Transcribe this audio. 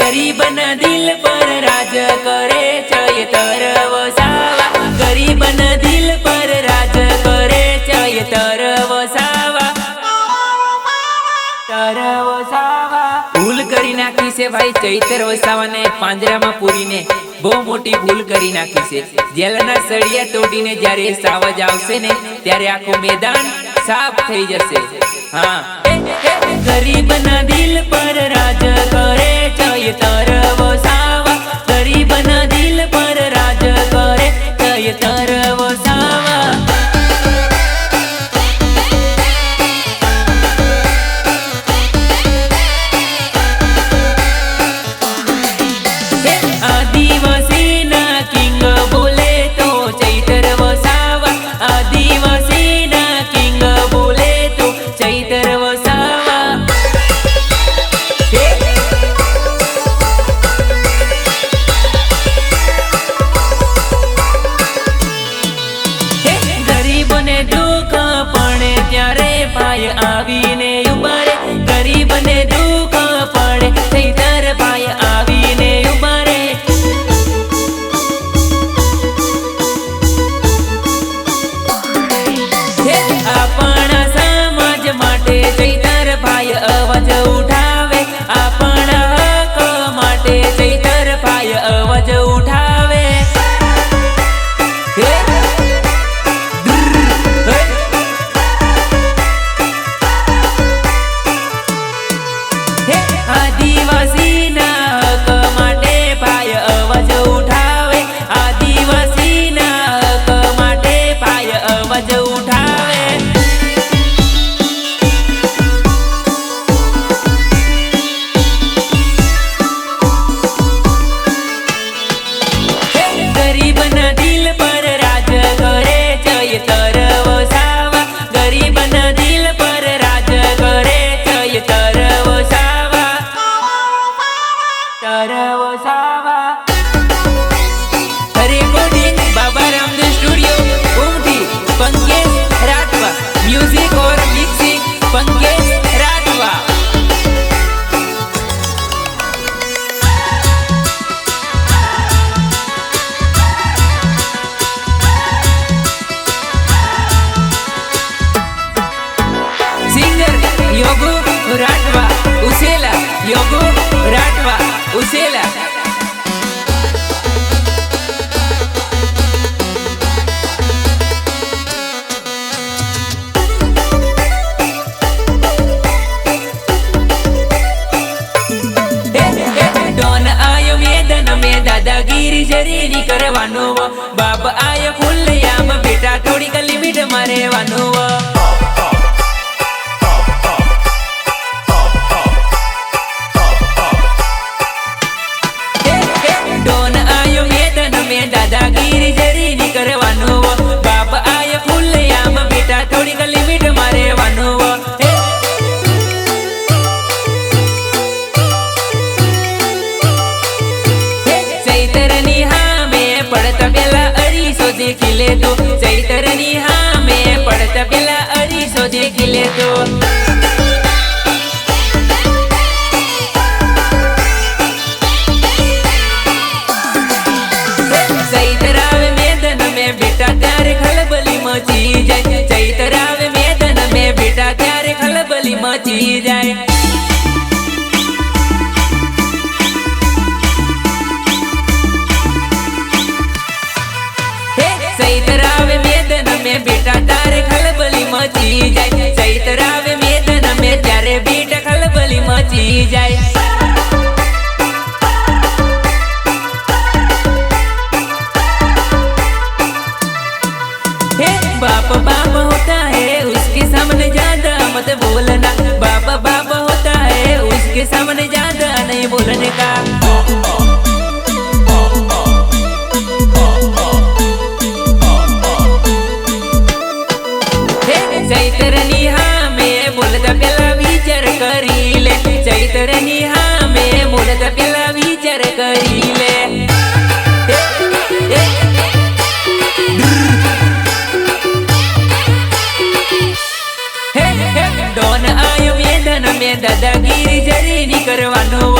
गरीबना दिल पर राज करे चैतर वसावा। गरीबना दिल पर राज करे चैतर वसावा। भूल करी नाखी से भाई चैतर वसावा ने પાંજરા માં પૂરીને બહુ મોટી ભૂલ કરી નાખી છે। જેલના સળિયા તોડીને જ્યારે સાવજ આવશે ને ત્યારે આખું મેદાન સાફ થઈ જશે। હા, ગરીબના દિલ પર રાજ કરે ચૈतर વસાવા। ગરીબના દિલ પર રાજ કરે ચૈतर વસાવા। आवीने उबारे गरीब ने दुख पड़े चैतर भाई आवीने उबारे। अपना समाज माटे चैतर भाई अवाज उठावे। अपना हक माटे चैतर भाई अवाज उठावे। आदिवासी ना हक माटे भाई अवाज उठावे। आदिवासी ना हक माटे भाई अवाज उठावे। गरीबना दिल पर राज करे चैतर वसावा। गरीबना दिल पर राज करे चैतर वसावा। रिकॉर्डिंग बाबा रामदेव स्टूडियो उमटी। पंकज राठवा म्यूजिक और mixing Pankaj Rathwa. Singer Yogu Rathwa Usela. Yogu Rathwa Usela. Don आयो मैदान में दादागिरी जरीनी करवानो। बाप आयो खुलेआम बेटा थोड़ी गली मीठ मारेवानो। डॉन आयो मैदान में दादागिरी जरीनी करवानो। बाप आयो खुलेआम बेटा थोड़ी गली मीठ मारेवानो। चैतरनी हाँ में पड़ता पेला अरीसो देखी ले तो। चैतरनी हाँ में पड़ता पेला अरीसो देखी ले तो। चैतरावे मैदान में बेटा त्यारे खलबली मची जाए। चैतरावे मैदान में बेटा त्यारे खलबली मची जाए। चैतरावे मैदान में बेटा तारे खलबली मची जाए। चैतरावे मैदान में त्यारे बेटा खलबली मची जाए। बाप बाप होता है उसके सामने ज्यादा मत बोलना। बाप बाप होता है उसके सामने ज्यादा नहीं बोलने का। चैतरनी हाँ में बोलता पेला विचार करी ले। चैतरनी हाँ में बोलता पेला विचार करी ले। डॉन आयो मैदान में दादागिरी जरी नहीं करवानो।